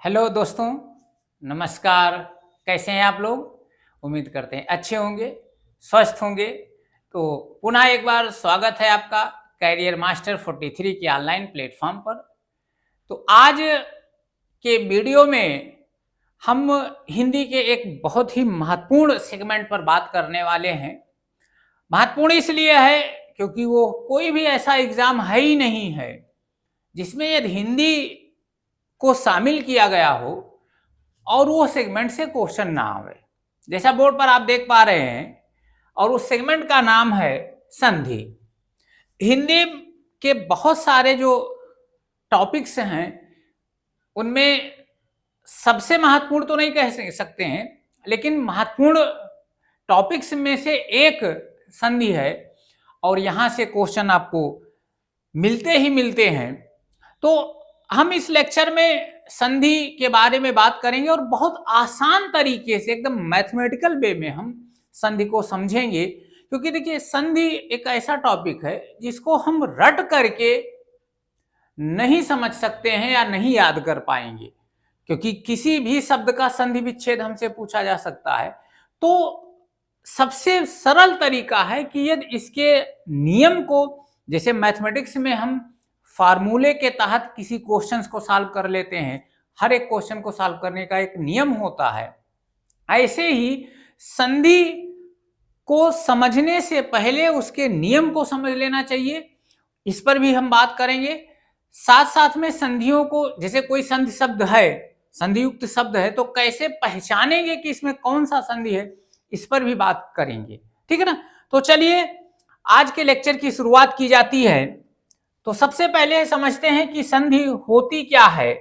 Hello दोस्तों, नमस्कार। कैसे हैं आप लोग? उम्मीद करते हैं अच्छे होंगे, स्वस्थ होंगे। तो पुनः एक बार स्वागत है आपका कैरियर मास्टर 43 के ऑनलाइन प्लेटफॉर्म पर। तो आज के वीडियो में हम हिंदी के एक बहुत ही महत्वपूर्ण सेगमेंट पर बात करने वाले हैं। महत्वपूर्ण इसलिए है क्योंकि वो कोई भी ऐसा एग्जाम है ही नहीं है जिसमें यदि हिंदी को शामिल किया गया हो और वो सेगमेंट से क्वेश्चन ना आवे। जैसा बोर्ड पर आप देख पा रहे हैं, और उस सेगमेंट का नाम है संधि। हिंदी के बहुत सारे जो टॉपिक्स हैं उनमें सबसे महत्वपूर्ण तो नहीं कह सकते हैं, लेकिन महत्वपूर्ण टॉपिक्स में से एक संधि है और यहां से क्वेश्चन आपको मिलते ही मिलते हैं। तो हम इस लेक्चर में संधि के बारे में बात करेंगे और बहुत आसान तरीके से एकदम मैथमेटिकल वे में हम संधि को समझेंगे। क्योंकि देखिए, संधि एक ऐसा टॉपिक है जिसको हम रट करके नहीं समझ सकते हैं या नहीं याद कर पाएंगे, क्योंकि किसी भी शब्द का संधि विच्छेद हमसे पूछा जा सकता है। तो सबसे सरल तरीका है कि यदि इसके नियम को, जैसे मैथमेटिक्स में हम फार्मूले के तहत किसी क्वेश्चंस को सॉल्व कर लेते हैं, हर एक क्वेश्चन को सॉल्व करने का एक नियम होता है, ऐसे ही संधि को समझने से पहले उसके नियम को समझ लेना चाहिए। इस पर भी हम बात करेंगे। साथ साथ में संधियों को, जैसे कोई संधि शब्द है, संधियुक्त शब्द है, तो कैसे पहचानेंगे कि इसमें कौन सा संधि है, इस पर भी बात करेंगे। ठीक है ना? तो चलिए आज के लेक्चर की शुरुआत की जाती है। तो सबसे पहले समझते हैं कि संधि होती क्या है,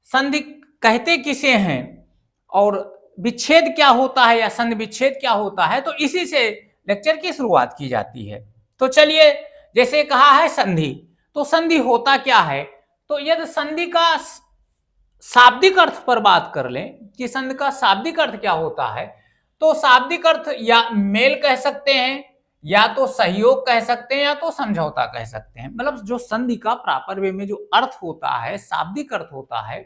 संधि कहते किसे हैं, और विच्छेद क्या होता है या संधि विच्छेद क्या होता है। तो इसी से लेक्चर की शुरुआत की जाती है। तो चलिए, जैसे कहा है संधि, तो संधि होता क्या है। तो यदि संधि का शाब्दिक अर्थ पर बात कर लें कि संधि का शाब्दिक अर्थ क्या होता है, तो शाब्दिक अर्थ या मेल कह सकते हैं, या तो सहयोग कह सकते हैं, या तो समझौता कह सकते हैं। मतलब जो संधि का प्रॉपर वे में जो अर्थ होता है, शाब्दिक अर्थ होता है,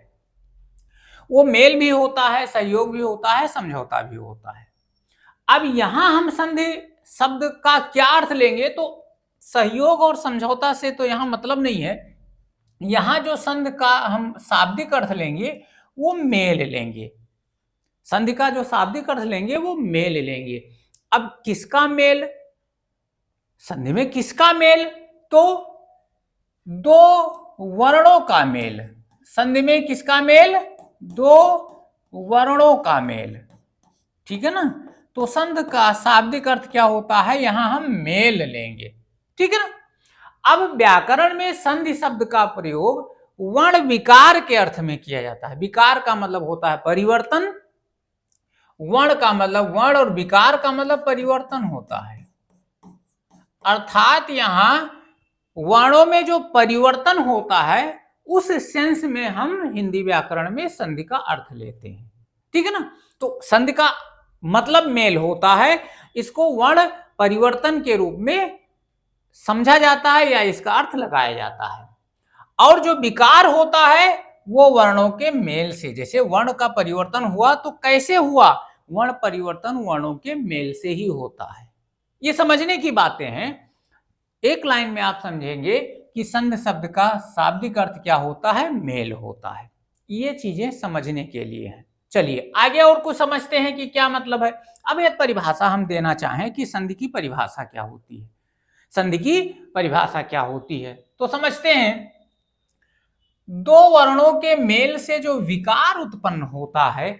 वो मेल भी होता है, सहयोग भी होता है, समझौता भी होता है। अब यहां हम संधि शब्द का क्या अर्थ लेंगे, तो सहयोग और समझौता से तो यहां मतलब नहीं है। यहां जो संधि का हम शाब्दिक अर्थ लेंगे वो मेल लेंगे। संधि का जो शाब्दिक अर्थ लेंगे वो मेल लेंगे। अब किसका मेल, संधि में किसका मेल, तो दो वर्णों का मेल। संधि में किसका मेल, दो वर्णों का मेल। ठीक है ना? तो संधि का शाब्दिक अर्थ क्या होता है, यहां हम मेल लेंगे। ठीक है ना? अब व्याकरण में संधि शब्द का प्रयोग वर्ण विकार के अर्थ में किया जाता है। विकार का मतलब होता है परिवर्तन, वर्ण का मतलब वर्ण, और विकार का मतलब परिवर्तन होता है। अर्थात यहां वर्णों में जो परिवर्तन होता है उस सेंस में हम हिंदी व्याकरण में संधि का अर्थ लेते हैं। ठीक है ना? तो संधि का मतलब मेल होता है, इसको वर्ण परिवर्तन के रूप में समझा जाता है या इसका अर्थ लगाया जाता है। और जो विकार होता है वो वर्णों के मेल से, जैसे वर्ण का परिवर्तन हुआ तो कैसे हुआ, वर्ण परिवर्तन वर्णों के मेल से ही होता है। ये समझने की बातें हैं। एक लाइन में आप समझेंगे कि संधि शब्द का शाब्दिक अर्थ क्या होता है, मेल होता है। ये चीजें समझने के लिए है। चलिए आगे और कुछ समझते हैं कि क्या मतलब है। अब एक परिभाषा हम देना चाहें कि संधि की परिभाषा क्या होती है, संधि की परिभाषा क्या होती है, तो समझते हैं। दो वर्णों के मेल से जो विकार उत्पन्न होता है,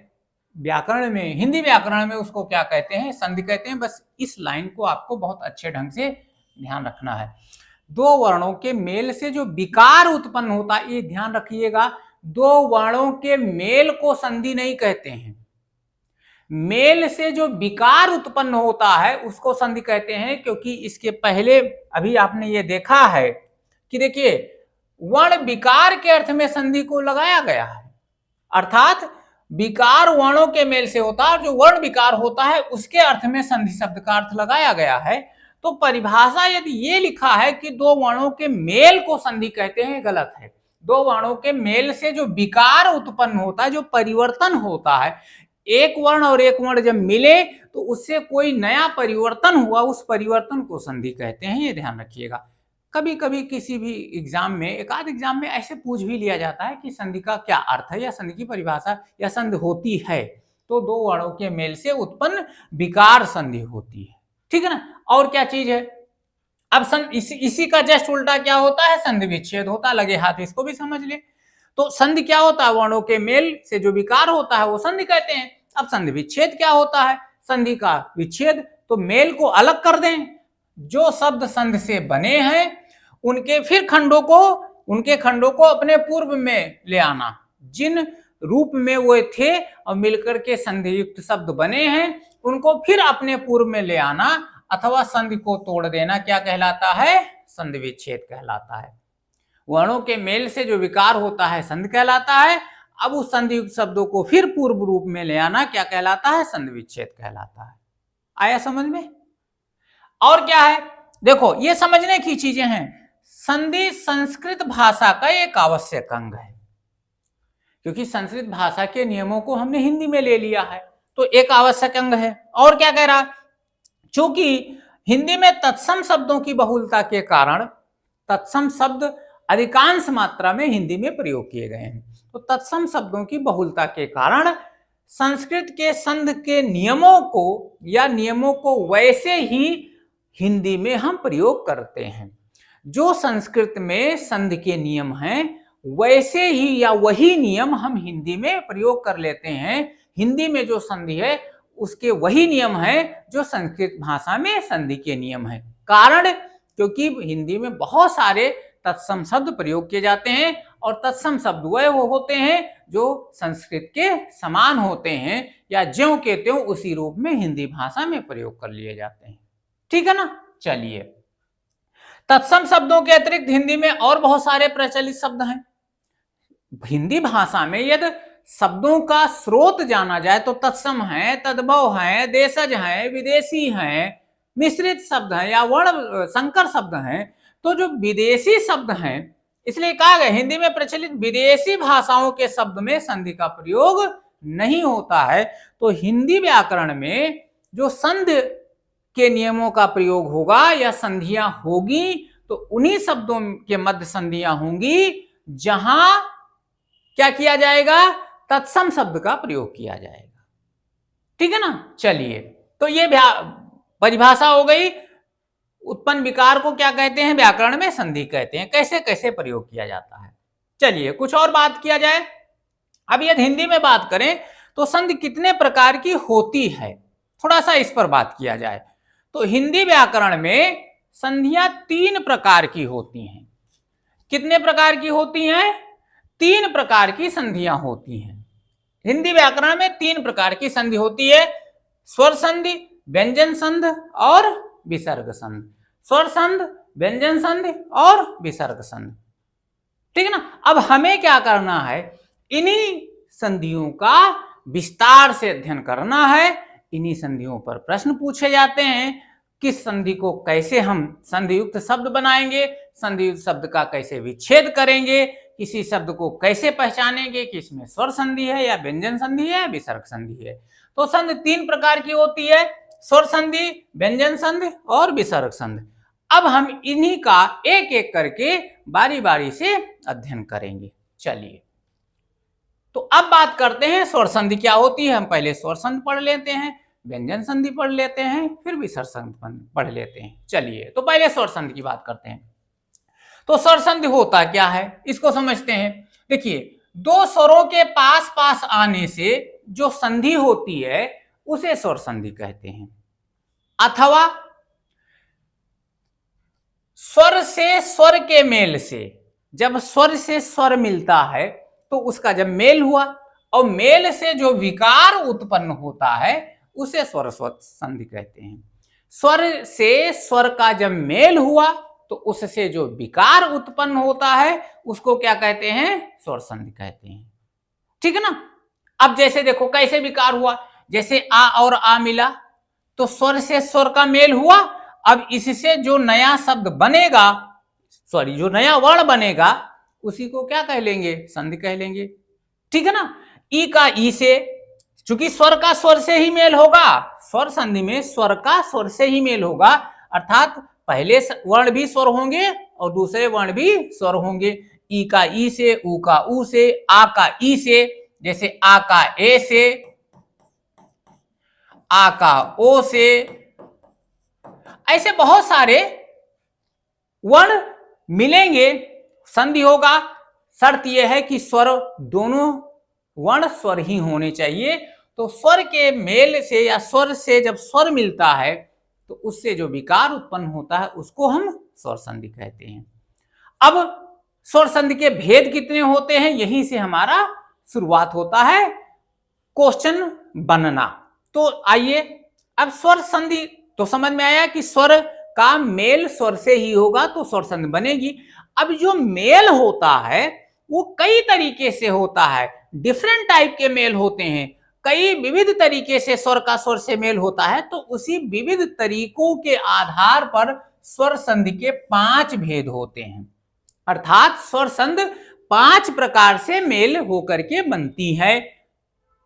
व्याकरण में, हिंदी व्याकरण में उसको क्या कहते हैं, संधि कहते हैं। बस इस लाइन को आपको बहुत अच्छे ढंग से ध्यान रखना है। दो वर्णों के मेल से जो विकार उत्पन्न होता है, ये ध्यान रखिएगा, दो वर्णों के मेल को संधि नहीं कहते हैं। मेल से जो विकार उत्पन्न होता है उसको संधि कहते हैं, क्योंकि इसके पहले अभी आपने ये देखा है कि देखिए, वर्ण विकार के अर्थ में संधि को लगाया गया है। अर्थात विकार वर्णों के मेल से होता है और जो वर्ण विकार होता है उसके अर्थ में संधि शब्द का अर्थ लगाया गया है। तो परिभाषा यदि ये लिखा है कि दो वर्णों के मेल को संधि कहते हैं, गलत है। दो वर्णों के मेल से जो विकार उत्पन्न होता है, जो परिवर्तन होता है, एक वर्ण और एक वर्ण जब मिले तो उससे कोई नया परिवर्तन हुआ, उस परिवर्तन को संधि कहते हैं। ये ध्यान रखिएगा। कभी कभी किसी भी एग्जाम में, एक आध एग्जाम में ऐसे पूछ भी लिया जाता है कि संधि का क्या अर्थ है या संधि की परिभाषा, या संधि होती है तो दो वर्णों के मेल से उत्पन्न विकार संधि होती है। ठीक है ना। और क्या चीज है, अब इसी का जस्ट उल्टा क्या होता है, संधि विच्छेद होता है। लगे हाथ इसको भी समझ ले। तो संधि क्या होता है, वर्णों के मेल से जो विकार होता है वो संधि कहते हैं। अब संधि विच्छेद क्या होता है, संधि का विच्छेद। तो मेल को अलग कर दें, जो शब्द संधि से बने हैं उनके खंडों को अपने पूर्व में ले आना, जिन रूप में वो थे और मिलकर के संधि युक्त शब्द बने हैं उनको फिर अपने पूर्व में ले आना, अथवा संधि को तोड़ देना क्या कहलाता है, संधि विच्छेद कहलाता है। वर्णों के मेल से जो विकार होता है संधि कहलाता है। अब उस संधि युक्त शब्दों को फिर पूर्व रूप में ले आना क्या कहलाता है, संधि विच्छेद कहलाता है। आया समझ में। और क्या है, देखो ये समझने की चीजें हैं। संधि संस्कृत भाषा का एक आवश्यक अंग है, क्योंकि संस्कृत भाषा के नियमों को हमने हिंदी में ले लिया है, तो एक आवश्यक अंग है। और क्या कह रहा, चूंकि हिंदी में तत्सम शब्दों की बहुलता के कारण तत्सम शब्द अधिकांश मात्रा में हिंदी में प्रयोग किए गए हैं, तो तत्सम शब्दों की बहुलता के कारण संस्कृत के संधि के नियमों को वैसे ही हिंदी में हम प्रयोग करते हैं। जो संस्कृत में संधि के नियम हैं वैसे ही या वही नियम हम हिंदी में प्रयोग कर लेते हैं। हिंदी में जो संधि है उसके वही नियम है जो संस्कृत भाषा में संधि के नियम है। कारण, क्योंकि हिंदी में बहुत सारे तत्सम शब्द प्रयोग किए जाते हैं और तत्सम शब्द वो होते हैं जो संस्कृत के समान होते हैं या ज्यों के त्यों उसी रूप में हिंदी भाषा में प्रयोग कर लिए जाते हैं। ठीक है ना। चलिए, तत्सम शब्दों के अतिरिक्त हिंदी में और बहुत सारे प्रचलित शब्द हैं। हिंदी भाषा में यदि शब्दों का स्रोत जाना जाए तो तत्सम है, तद्भव है, देशज है, विदेशी है, मिश्रित शब्द है या वर्ण संकर शब्द हैं। तो जो विदेशी शब्द हैं, इसलिए कहा गया हिंदी में प्रचलित विदेशी भाषाओं के शब्द में संधि का प्रयोग नहीं होता है। तो हिंदी व्याकरण में जो संधि के नियमों का प्रयोग होगा या संधियां होगी तो उन्हीं शब्दों के मध्य संधियां होंगी जहां क्या किया जाएगा, तत्सम शब्द का प्रयोग किया जाएगा। ठीक है ना। चलिए, तो ये परिभाषा हो गई। उत्पन्न विकार को क्या कहते हैं, व्याकरण में संधि कहते हैं। कैसे कैसे प्रयोग किया जाता है। चलिए कुछ और बात किया जाए। अब यदि हिंदी में बात करें तो संधि कितने प्रकार की होती है, थोड़ा सा इस पर बात किया जाए। तो हिंदी व्याकरण में संधियां 3 प्रकार की होती हैं। कितने प्रकार की होती हैं, 3 प्रकार की संधियां होती हैं। हिंदी व्याकरण में 3 प्रकार की संधि होती है, स्वर संधि, व्यंजन संधि और विसर्ग संधि। स्वर संधि, व्यंजन संधि और विसर्ग संधि। ठीक है ना। अब हमें क्या करना है, इन्हीं संधियों का विस्तार से अध्ययन करना है। इन्हीं संधियों पर प्रश्न पूछे जाते हैं। किस संधि को कैसे हम संधि युक्त शब्द बनाएंगे, संधि युक्त शब्द का कैसे विच्छेद करेंगे, किसी शब्द को कैसे पहचानेंगे कि इसमें स्वर संधि है या व्यंजन संधि है, विसर्ग संधि है। तो संधि 3 प्रकार की होती है, स्वर संधि, व्यंजन संधि और विसर्ग संधि। अब हम इन्हीं का एक एक करके बारी बारी से अध्ययन करेंगे। चलिए, तो अब बात करते हैं स्वर संधि क्या होती है। हम पहले स्वर संधि पढ़ लेते हैं, व्यंजन संधि पढ़ लेते हैं, फिर विसर्ग संधि पढ़ लेते हैं। चलिए, तो पहले स्वर संधि की बात करते हैं। तो स्वर संधि होता क्या है, इसको समझते हैं। देखिए, 2 स्वरों के पास पास आने से जो संधि होती है उसे स्वर संधि कहते हैं। अथवा स्वर से स्वर के मेल से, जब स्वर से स्वर मिलता है तो उसका जब मेल हुआ और मेल से जो विकार उत्पन्न होता है उसे स्वर संधि कहते हैं। स्वर से स्वर का जब मेल हुआ तो उससे जो विकार उत्पन्न होता है उसको क्या कहते हैं, स्वर संधि कहते हैं। ठीक है ना। अब जैसे देखो कैसे विकार हुआ, जैसे आ और आ मिला तो स्वर से स्वर का मेल हुआ। अब इससे जो नया शब्द बनेगा, जो नया वर्ण बनेगा उसी को क्या कह लेंगे, संधि कह लेंगे। ठीक है ना। ई का ई से, चूंकि स्वर का स्वर से ही मेल होगा, स्वर संधि में स्वर का स्वर से ही मेल होगा, अर्थात पहले वर्ण भी स्वर होंगे और दूसरे वर्ण भी स्वर होंगे। ई का ई से, ऊ का ऊ से, आ का ई से, जैसे आ का ए से, आ का ओ से, ऐसे बहुत सारे वर्ण मिलेंगे, संधि होगा। शर्त यह है कि स्वर, दोनों वर्ण स्वर ही होने चाहिए। तो स्वर के मेल से या स्वर से जब स्वर मिलता है तो उससे जो विकार उत्पन्न होता है उसको हम स्वर संधि कहते हैं। अब स्वर संधि के भेद कितने होते हैं, यहीं से हमारा शुरुआत होता है क्वेश्चन बनना। तो आइए, अब स्वर संधि तो समझ में आया कि स्वर का मेल स्वर से ही होगा तो स्वर संधि बनेगी। अब जो मेल होता है वो कई तरीके से होता है, डिफरेंट टाइप के मेल होते हैं, कई विविध तरीके से स्वर का स्वर से मेल होता है। तो उसी विविध तरीकों के आधार पर स्वर संधि के 5 भेद होते हैं, अर्थात स्वर संधि 5 प्रकार से मेल होकर के बनती है।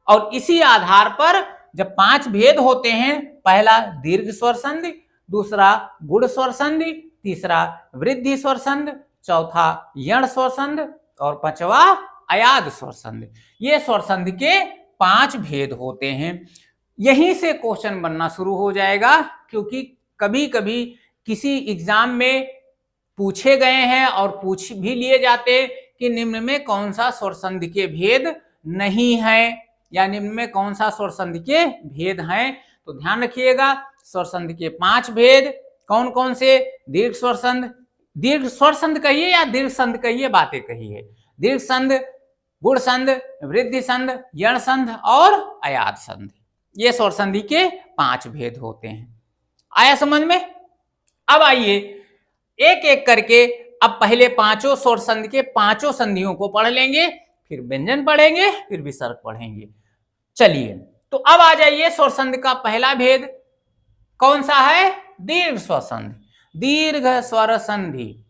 और इसी आधार पर जब 5 भेद होते हैं, पहला दीर्घ स्वर संधि, दूसरा गुण स्वर संधि, तीसरा वृद्धि स्वर संधि, चौथा यण स्वर संधि और पांचवा अयाद स्वर संधि। ये स्वर संधि के 5 भेद होते हैं। यहीं से क्वेश्चन बनना शुरू हो जाएगा, क्योंकि कभी कभी किसी एग्जाम में पूछे गए हैं और पूछ भी लिए जाते कि निम्न में कौन सा स्वर संधि के भेद नहीं है या निम्न में कौन सा स्वर संधि के भेद हैं। तो ध्यान रखिएगा, स्वर संधि के 5 भेद कौन कौन से, दीर्घ स्वर संधि, दीर्घ स्वर संधि कहिए या दीर्घ संधि कहिए, बातें कहिए, दीर्घ संधि, गुण संधि, वृद्धि संधि, यण संधि और अयाद संधि। ये स्वर संधि के 5 भेद होते हैं। आया समझ में। अब आइए एक एक करके, अब पहले 5 स्वर संधि के 5 संधियों को पढ़ लेंगे, फिर व्यंजन पढ़ेंगे, फिर विसर्ग पढ़ेंगे। चलिए, तो अब आ जाइए, स्वर संधि का पहला भेद कौन सा है, दीर्घ स्वर संधि। दीर्घ स्वर संधि,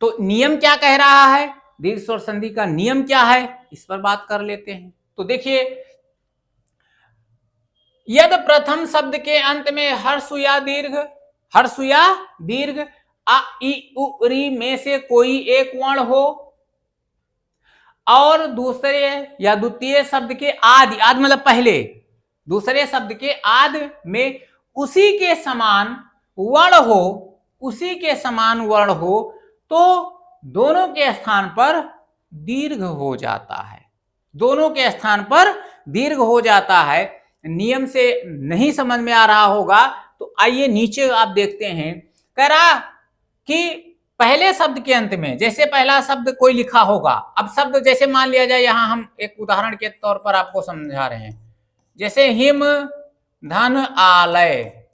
तो नियम क्या कह रहा है, दीर्घ स्वर संधि का नियम क्या है, इस पर बात कर लेते हैं। तो देखिए, यदि प्रथम शब्द के अंत में हर्ष या दीर्घ आ ई उ री में से कोई एक वर्ण हो और दूसरे या द्वितीय शब्द के आदि मतलब पहले, दूसरे शब्द के आदि में उसी के समान वर्ण हो, तो दोनों के स्थान पर दीर्घ हो जाता है। दोनों के स्थान पर दीर्घ हो जाता है। नियम से नहीं समझ में आ रहा होगा तो आइए नीचे आप देखते हैं, कह रहा कि पहले शब्द के अंत में, जैसे पहला शब्द कोई लिखा होगा, अब शब्द जैसे मान लिया जाए, यहां हम एक उदाहरण के तौर पर आपको समझा रहे हैं, जैसे हिम धन आलय,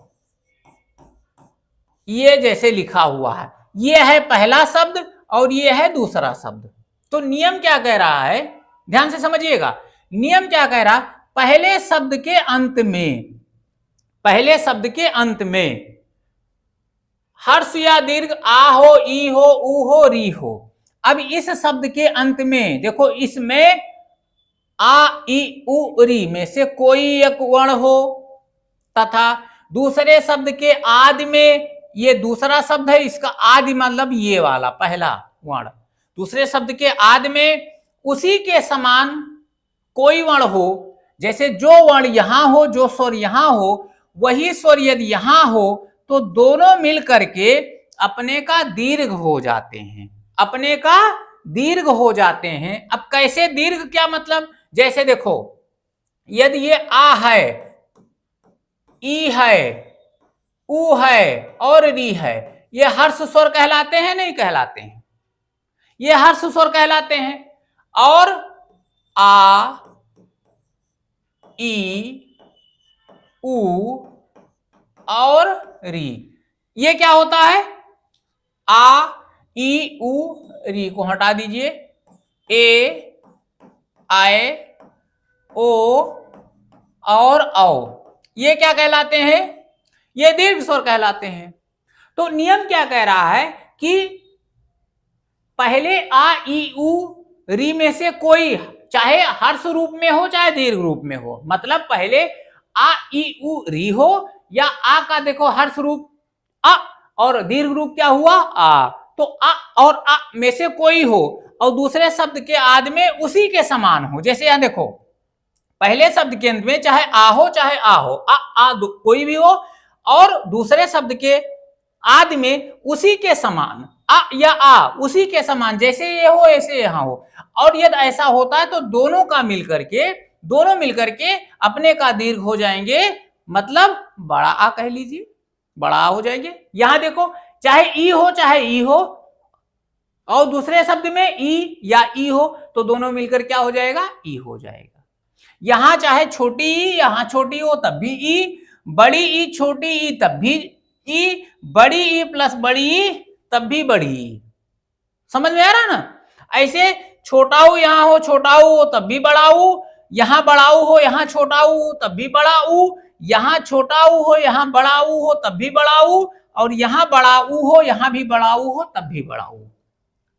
ये जैसे लिखा हुआ है, ये है पहला शब्द और ये है दूसरा शब्द। तो नियम क्या कह रहा है, ध्यान से समझिएगा, नियम क्या कह रहा, पहले शब्द के अंत में हर्ष या दीर्घ आ हो, ई हो, ऊ हो, री हो। अब इस शब्द के अंत में देखो, इसमें आ ई उ री में से कोई एक वर्ण हो, तथा दूसरे शब्द के आदि में, ये दूसरा शब्द है, इसका आदि मतलब ये वाला पहला वर्ण, दूसरे शब्द के आदि में उसी के समान कोई वर्ण हो, जैसे जो वर्ण यहां हो, जो स्वर यहां हो, वही स्वर यदि यहां हो, तो दोनों मिल करके अपने का दीर्घ हो जाते हैं, अपने का दीर्घ हो जाते हैं। अब कैसे दीर्घ, क्या मतलब, जैसे देखो, यदि ये आ है, ई है, ऊ है और री है, ये हर्ष स्वर कहलाते हैं नहीं कहलाते हैं, ये हर्ष स्वर कहलाते हैं। और आ ई ऊ और री, ये क्या होता है, आ ई ऊ री को हटा दीजिए, ए आए ओ और औ, ये क्या कहलाते हैं, ये दीर्घ स्वर कहलाते हैं। तो नियम क्या कह रहा है कि पहले आ ई उ री में से कोई, चाहे हर्ष रूप में हो चाहे दीर्घ रूप में हो, मतलब पहले आ ई उ री हो या आ का देखो हर्ष रूप अ और दीर्घ रूप क्या हुआ आ, तो आ और आ में से कोई हो और दूसरे शब्द के आदि में उसी के समान हो। जैसे यहां देखो पहले शब्द के अंत में चाहे आ हो चाहे आ हो, आ कोई भी हो और दूसरे शब्द के आदि में उसी के समान, आ या आ उसी के समान, जैसे ये हो ऐसे यहां हो। और यदि ऐसा होता है तो दोनों मिलकर के अपने का दीर्घ हो जाएंगे, मतलब बड़ा आ कह लीजिए, बड़ा आ हो जाएंगे। यहां देखो चाहे ई हो चाहे ई हो और दूसरे शब्द में ई या ई हो तो दोनों मिलकर क्या हो जाएगा, ई हो जाएगा। यहां चाहे छोटी ई यहां छोटी हो तब भी ई, बड़ी ई छोटी ई तब भी ई, बड़ी ई प्लस बड़ी ई तब भी बड़ी ई। समझ में आ रहा ना? ऐसे छोटा ऊ यहां हो छोटा ऊ हो तब भी बड़ा ऊ, यहां बड़ा ऊ हो यहां छोटा ऊ तब भी बड़ा ऊ, यहां छोटा ऊ हो यहां बड़ा ऊ हो तब भी बड़ा ऊ, और यहां बड़ा ऊ हो यहां भी बड़ा ऊ हो तब भी बड़ा ऊ।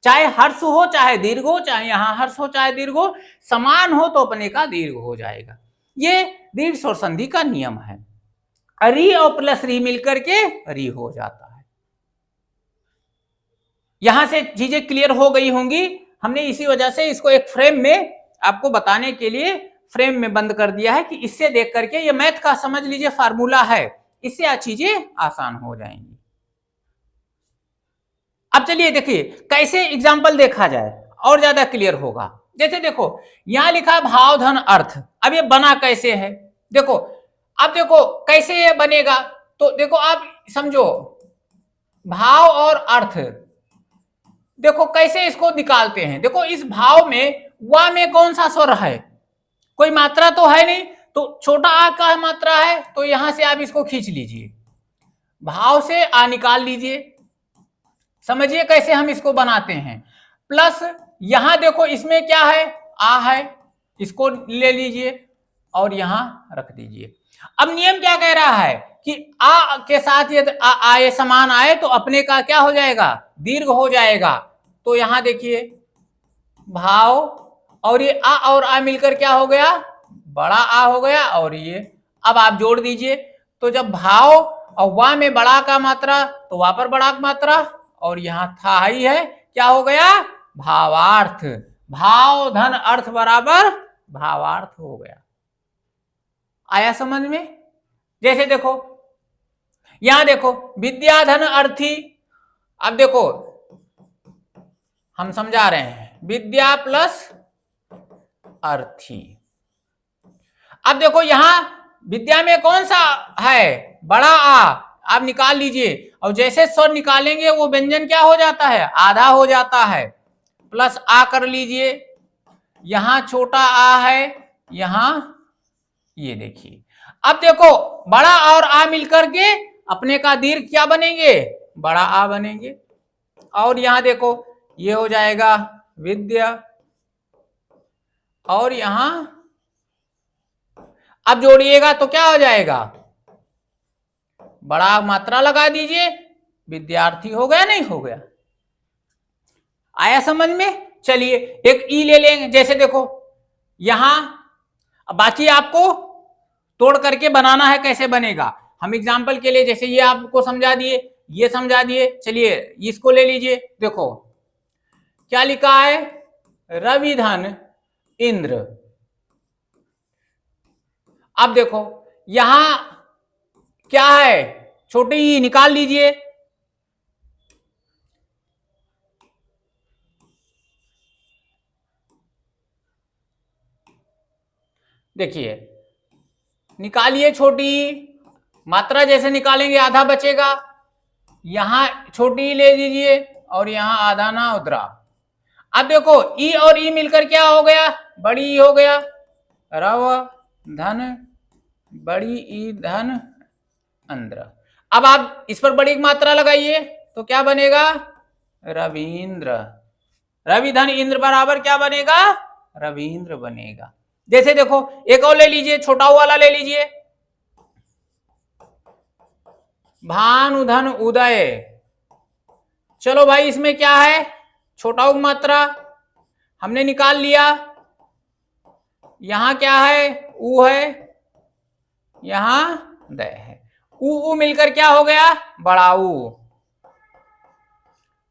चाहे हर्ष हो चाहे दीर्घ हो, चाहे यहां हर्ष हो चाहे दीर्घ हो, समान हो तो अपने का दीर्घ हो जाएगा। ये दीर्घ स्वर संधि का नियम है। री और प्लस री मिलकर के री हो जाता है। यहां से चीजें क्लियर हो गई होंगी। हमने इसी वजह से इसको एक फ्रेम में आपको बताने के लिए फ्रेम में बंद कर दिया है कि इससे देख करके ये मैथ का समझ लीजिए फार्मूला है, इससे चीजें आसान हो जाएंगी। अब चलिए देखिए कैसे एग्जाम्पल देखा जाए और ज्यादा क्लियर होगा। जैसे देखो यहां लिखा है भाव धन अर्थ, अब ये बना कैसे है देखो, अब देखो कैसे ये बनेगा, तो देखो आप समझो भाव और अर्थ, देखो कैसे इसको निकालते हैं। देखो इस भाव में वा में कौन सा स्वर है, कोई मात्रा तो है नहीं, तो छोटा आ का मात्रा है, तो यहां से आप इसको खींच लीजिए, भाव से आ निकाल लीजिए। समझिए कैसे हम इसको बनाते हैं। प्लस यहां देखो इसमें क्या है, आ है, इसको ले लीजिए और यहां रख दीजिए। अब नियम क्या कह रहा है कि आ के साथ यदि आए समान आए तो अपने का क्या हो जाएगा, दीर्घ हो जाएगा। तो यहां देखिए भाव और ये आ और आ मिलकर क्या हो गया, बड़ा आ हो गया, और ये अब आप जोड़ दीजिए, तो जब भाव और वा में बड़ा का मात्रा तो वहां पर बड़ा का मात्रा, और यहां था ही है, क्या हो गया, भावार्थ। भाव धन अर्थ बराबर भावार्थ हो गया। आया समझ में? जैसे देखो यहां देखो विद्या धन अर्थी, अब देखो हम समझा रहे हैं विद्या प्लस अर्थी। अब देखो यहां विद्या में कौन सा है, बड़ा आ, आप निकाल लीजिए, और जैसे स्वर निकालेंगे वो व्यंजन क्या हो जाता है, आधा हो जाता है। प्लस आ कर लीजिए, यहां छोटा आ है, यहां ये देखिए। अब देखो बड़ा और आ मिलकर के अपने का दीर्घ क्या बनेंगे, बड़ा आ बनेंगे, और यहां देखो ये हो जाएगा विद्या, और यहां अब जोड़िएगा तो क्या हो जाएगा, बड़ा मात्रा लगा दीजिए, विद्यार्थी हो गया, नहीं हो गया? आया समझ में? चलिए एक ई ले लेंगे। जैसे देखो यहां बाकी आपको तोड़ करके बनाना है, कैसे बनेगा हम एग्जाम्पल के लिए, जैसे ये आपको समझा दिए, ये समझा दिए, चलिए इसको ले लीजिए। देखो क्या लिखा है, रवि धन इंद्र। अब देखो यहां क्या है, छोटी ई निकाल लीजिए, देखिए निकालिए छोटी मात्रा, जैसे निकालेंगे आधा बचेगा, यहां छोटी ले लीजिए और यहां आधा ना उतरा। अब देखो ई और ई मिलकर क्या हो गया, बड़ी ई हो गया, रव धन बड़ी ई धन इंद्र। अब आप इस पर बड़ी मात्रा लगाइए तो क्या बनेगा, रवींद्र। रवि धन इंद्र बराबर क्या बनेगा, रवींद्र बनेगा। जैसे देखो एक और ले लीजिए, छोटा वाला ले लीजिए, भानुधन उदय। चलो भाई इसमें क्या है, छोटा उ मात्रा हमने निकाल लिया। यहां क्या है, उ है, यहां द है। उ मिलकर क्या हो गया, बड़ा उ।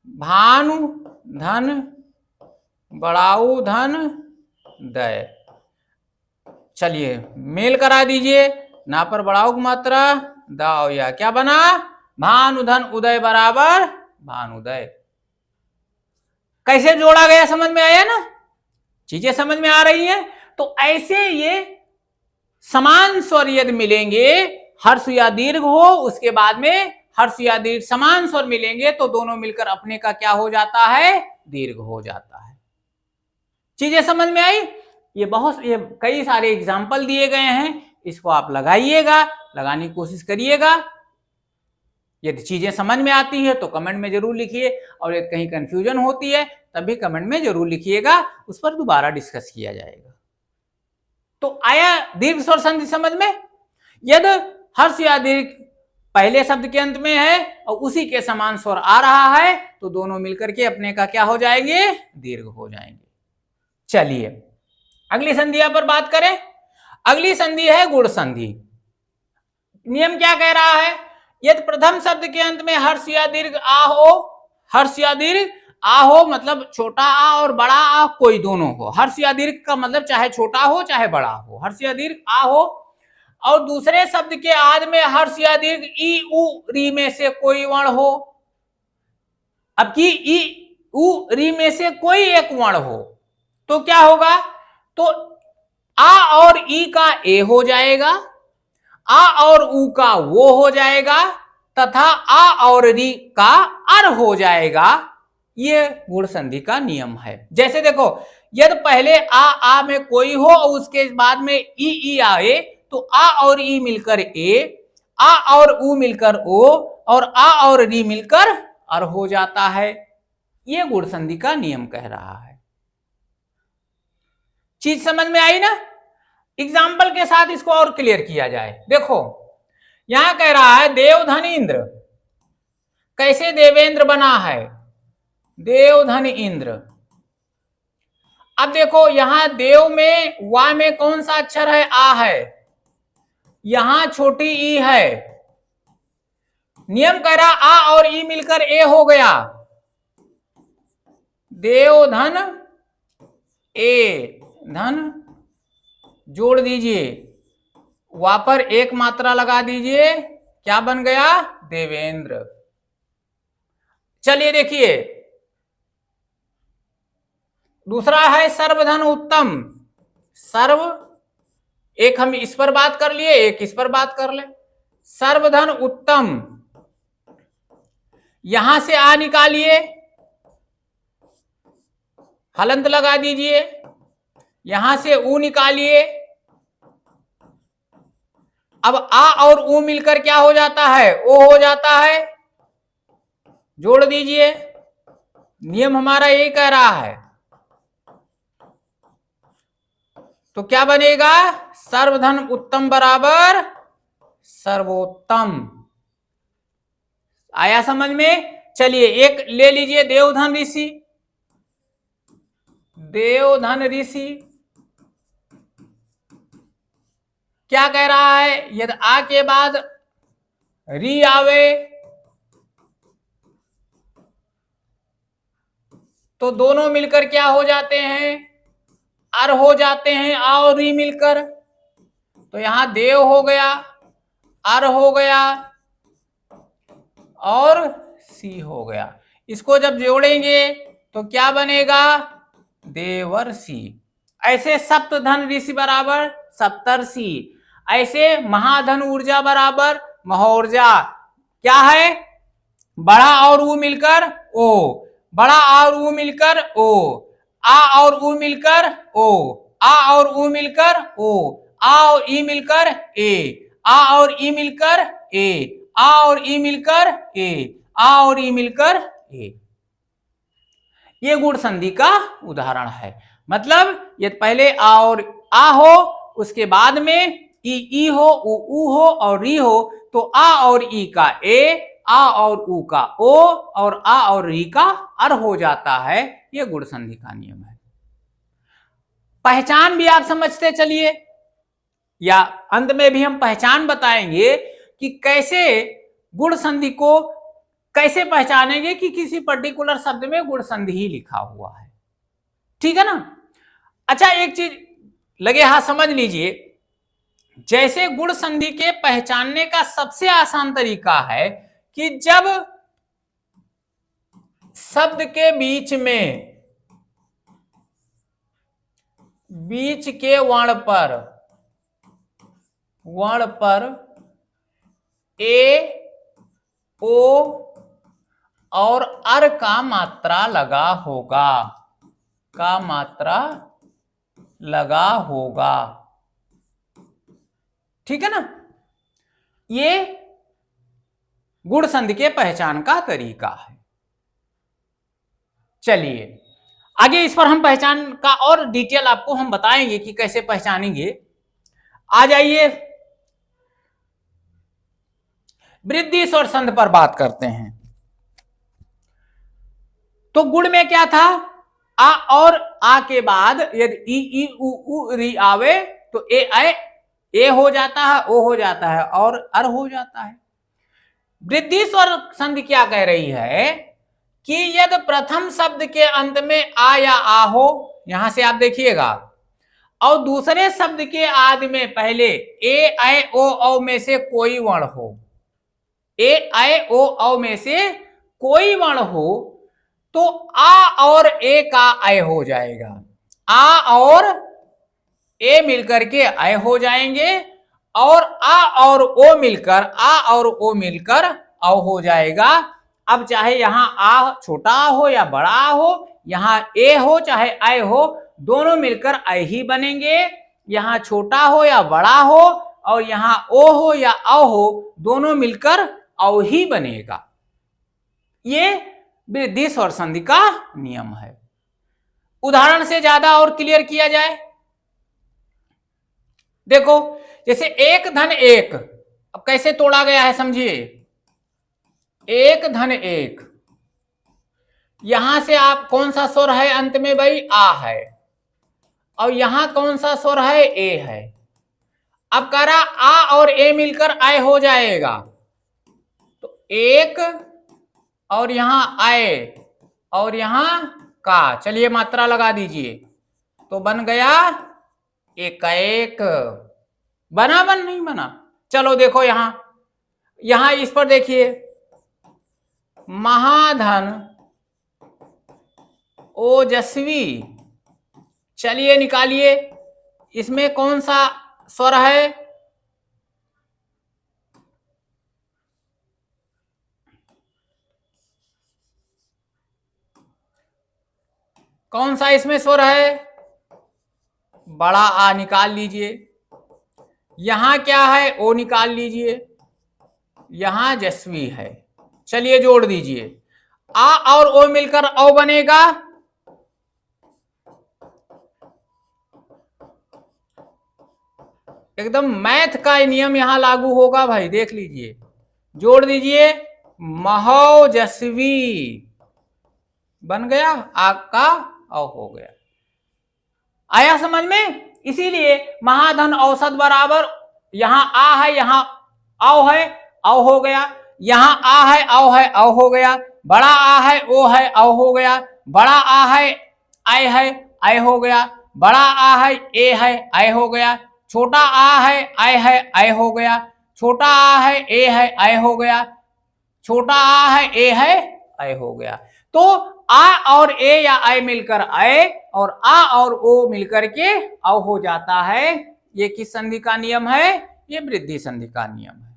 भानु धन बड़ाऊ धन दय। चलिए मेल करा दीजिए, ना पर बड़ाऊ की मात्रा दाओ, या क्या बना, भानुधन उदय बराबर भानुदय। कैसे जोड़ा गया, समझ में आया ना, चीजें समझ में आ रही है। तो ऐसे ये समान स्वर यदि मिलेंगे, हर्ष या दीर्घ हो, उसके बाद में हर्ष या दीर्घ समान स्वर मिलेंगे, तो दोनों मिलकर अपने का क्या हो जाता है, दीर्घ हो जाता है। चीजें समझ में आई। ये कई सारे एग्जाम्पल दिए गए हैं, इसको आप लगाइएगा, लगाने की कोशिश करिएगा। यदि चीजें समझ में आती है तो कमेंट में जरूर लिखिए, और यदि कहीं कंफ्यूजन होती है तब भी कमेंट में जरूर लिखिएगा, उस पर दोबारा डिस्कस किया जाएगा। तो आया दीर्घ स्वर संधि समझ में। यदि हर्ष या दीर्घ पहले शब्द के अंत में है और उसी के समान स्वर आ रहा है, तो दोनों मिलकर के अपने का क्या हो जाएंगे, दीर्घ हो जाएंगे। चलिए अगली संधिया पर बात करें। अगली संधि है गुण संधि। नियम क्या कह रहा है, यदि प्रथम शब्द के अंत में हर्ष या दीर्घ आ हो, हर्ष या दीर्घ आ हो मतलब छोटा आ और बड़ा आ कोई दोनों हो, हर्ष या दीर्घ का मतलब चाहे छोटा हो चाहे बड़ा हो, हर्ष या दीर्घ आ हो, और दूसरे शब्द के आद में हर्ष या दीर्घ ई उ री में से कोई वर्ण हो। अब की ई उ री में से कोई एक वर्ण हो तो क्या होगा, तो आ और ई का ए हो जाएगा, आ और उ का वो हो जाएगा, तथा आ और री का अर हो जाएगा। ये गुण संधि का नियम है। जैसे देखो, यदि पहले आ में कोई हो और उसके बाद में ई आए, तो आ और ई मिलकर ए, आ और उ मिलकर ओ, और आ और री मिलकर अर हो जाता है। ये गुण संधि का नियम कह रहा है। चीज समझ में आई ना। एग्जाम्पल के साथ इसको और क्लियर किया जाए। देखो यहां कह रहा है देवधन इंद्र। कैसे देवेंद्र बना है, देवधन इंद्र। अब देखो यहां देव में वा में कौन सा अक्षर है, आ है, यहां छोटी ई है। नियम कह रहा आ और ई मिलकर ए हो गया, देवधन ए धन, जोड़ दीजिए, वा पर एक मात्रा लगा दीजिए, क्या बन गया, देवेंद्र। चलिए देखिए दूसरा है सर्वधन उत्तम। सर्व, एक हम इस पर बात कर लिए, एक इस पर बात कर ले। सर्वधन उत्तम, यहां से आ निकालिए, हलंत लगा दीजिए, यहां से ऊ निकालिए। अब आ और ऊ मिलकर क्या हो जाता है, ओ हो जाता है, जोड़ दीजिए। नियम हमारा यही कह रहा है। तो क्या बनेगा, सर्वधन उत्तम बराबर सर्वोत्तम। आया समझ में। चलिए एक ले लीजिए, देवधन ऋषि। देवधन ऋषि क्या कह रहा है, यदि आ के बाद री आवे तो दोनों मिलकर क्या हो जाते हैं, अर हो जाते हैं, आ और री मिलकर। तो यहां देव हो गया, अर हो गया और सी हो गया। इसको जब जोड़ेंगे तो क्या बनेगा, देवर्षि। ऐसे सप्तधन ऋषि बराबर सप्तर्षि। ऐसे महाधन ऊर्जा बराबर महोर्जा। क्या है, बड़ा और ऊ मिलकर ओ, बड़ा और ऊ मिलकर ओ, आ और ऊ मिलकर ओ, आ और ऊ मिलकर ओ, आ और ई मिलकर ए, आ और ई मिलकर ए, आ और ई मिलकर ए, आ और ई मिलकर ए। ये गुण संधि का उदाहरण है। मतलब ये पहले आ और आ हो, उसके बाद में ई हो, ऊ हो और री हो, तो आ और ई का ए, आ और ऊ का ओ, और आ और री का अर हो जाता है। ये गुण संधि का नियम है। पहचान भी आप समझते चलिए, या अंत में भी हम पहचान बताएंगे कि कैसे गुण संधि को कैसे पहचानेंगे कि किसी पर्टिकुलर शब्द में गुण संधि ही लिखा हुआ है। ठीक है ना। अच्छा, एक चीज लगे हाथ समझ लीजिए, जैसे गुण संधि के पहचानने का सबसे आसान तरीका है कि जब शब्द के बीच के वर्ण पर ए, ओ और अर का मात्रा लगा होगा। ठीक है ना। ये गुण संधि के पहचान का तरीका है। चलिए आगे इस पर हम पहचान का और डिटेल आपको हम बताएंगे कि कैसे पहचानेंगे। आ जाइए वृद्धि स्वर संधि पर बात करते हैं। तो गुण में क्या था, आ और आ के बाद यदि ई उ उ री आवे तो ए हो जाता है, ओ हो जाता है और अर हो जाता है। वृद्धि स्वर संधि क्या कह रही है कि यदि प्रथम शब्द के अंत में आ या आ हो, यहां से आप देखिएगा, और दूसरे शब्द के आदि में पहले ए ऐ ओ औ में से कोई वर्ण हो, ए ऐ ओ औ में से कोई वर्ण हो, तो आ और ए का ऐ हो जाएगा। आ और ए मिलकर के ऐ हो जाएंगे और आ और ओ मिलकर औ हो जाएगा। अब चाहे यहां आ छोटा हो या बड़ा हो, यहां ए हो चाहे ऐ हो, दोनों मिलकर ऐ ही बनेंगे। यहां छोटा हो या बड़ा हो और यहां ओ हो या औ हो, दोनों मिलकर औ ही बनेगा। ये वृद्धि स्वर संधि का नियम है। उदाहरण से ज्यादा और क्लियर किया जाए, देखो जैसे एक धन एक, अब कैसे तोड़ा गया है समझिए। एक धन एक, यहां से आप कौन सा स्वर है अंत में भाई, आ है, और यहां कौन सा स्वर है, ए है। अब कह रहा आ और ए मिलकर ऐ हो जाएगा, तो एक और यहां ऐ और यहां का, चलिए मात्रा लगा दीजिए, तो बन गया एक। बना बन नहीं बना। चलो देखो यहां इस पर देखिए, महाधन ओजस्वी, चलिए निकालिए, इसमें कौन सा स्वर है, कौन सा इसमें स्वर है, बड़ा आ निकाल लीजिए। यहां क्या है, ओ निकाल लीजिए, यहां जस्वी है। चलिए जोड़ दीजिए, आ और ओ मिलकर औ बनेगा, एकदम मैथ का नियम यहां लागू होगा भाई, देख लीजिए। जोड़ दीजिए, महोजस्वी बन गया, आ का औ हो गया। आया समझ में। इसीलिए महाधन औसत बराबर, यहां आ है यहां औ है, औ हो गया, यहां आ है औ है, औ हो गया, बड़ा आ है ओ है, औ हो गया, बड़ा आ है ऐ हो गया, बड़ा आ है ए है, ऐ हो गया, छोटा आ है ऐ हो गया, छोटा आ है ए है, ऐ हो गया, छोटा आ है ए है, ऐ हो गया। तो आ और ए या ऐ मिलकर ऐ और आ और ओ मिलकर के औ हो जाता है। ये किस संधि का नियम है, ये वृद्धि संधि का नियम है।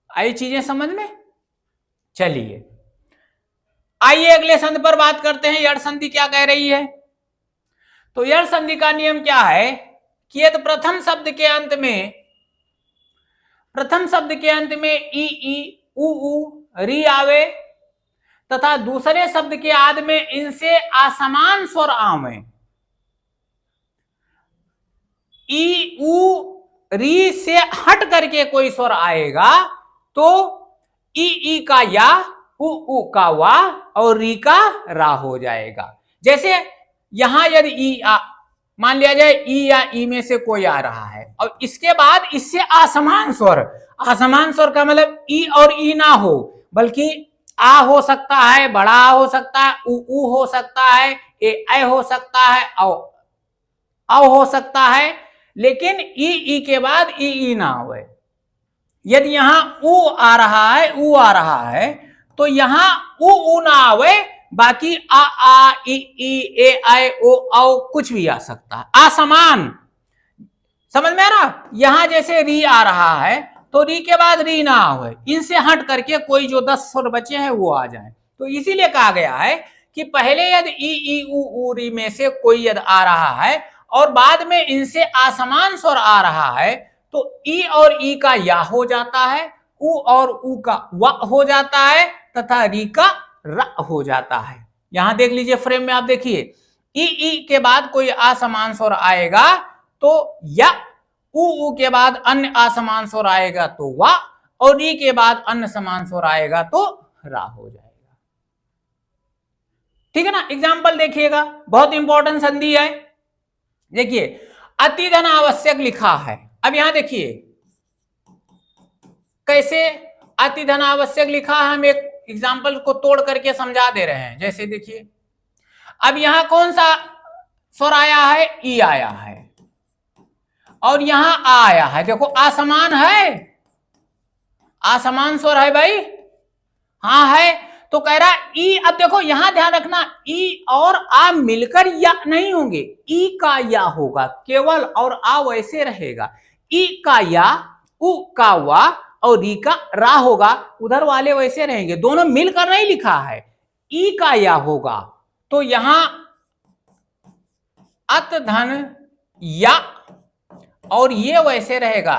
आई चीजें समझ में। चलिए आइए अगले संधि पर बात करते हैं, यड़ संधि क्या कह रही है। तो यड़ संधि का नियम क्या है कि यदि प्रथम शब्द के अंत में ई उ री आवे तथा दूसरे शब्द के आदि में इनसे असमान स्वर आवे, ई उ री से हट करके कोई स्वर आएगा, तो ई का या उ का वा और री का रा हो जाएगा। जैसे यहां यदि ई मान लिया जाए ई या ई में से कोई आ रहा है और इसके बाद इससे असमान स्वर का मतलब ई और ई ना हो, बल्कि आ हो सकता है, बड़ा आ हो सकता है, उ हो सकता है, ए हो सकता है, औ हो सकता है, लेकिन ई के बाद ई ना हो। यदि यहां उ आ रहा है तो यहां उ ना आवे, बाकी आ ई ए आई ओ औ कुछ भी आ सकता है, असमान। समझ में आ रहा? यहां जैसे री आ रहा है तो री के बाद री ना आवे, इनसे हट करके कोई जो 10 स्वर बचे हैं वो आ जाए। तो इसीलिए कहा गया है कि पहले यदि ई उ री में से कोई यदि आ रहा है और बाद में इनसे असमान स्वर आ रहा है तो ई और ई का या हो जाता है, उ और उ का व हो जाता है तथा री का र हो जाता है। यहां देख लीजिए फ्रेम में, आप देखिए ई के बाद कोई असमान स्वर आएगा तो या, उ के बाद अन्य असमान स्वर आएगा तो वा, और री के बाद अन्य समान स्वर आएगा तो रा हो जाएगा। ठीक है ना? एग्जाम्पल देखिएगा, बहुत इंपॉर्टेंट संधि है। देखिए अतिधन आवश्यक लिखा है। अब यहां देखिए कैसे अतिधन आवश्यक लिखा है, हम एक एग्जाम्पल को तोड़ करके समझा दे रहे हैं। जैसे देखिए अब यहां कौन सा स्वर आया है? ई आया है और यहां आ आया है। देखो असमान है, असमान स्वर है भाई, हाँ है। तो कह रहा ई, अब देखो यहां ध्यान रखना, ई और आ मिलकर या नहीं होंगे, ई का या होगा केवल और आ वैसे रहेगा। ई का या, उ का वा और री का रा होगा, उधर वाले वैसे रहेंगे, दोनों मिलकर नहीं लिखा है, ई का या होगा। तो यहां अत धन या और ये वैसे रहेगा।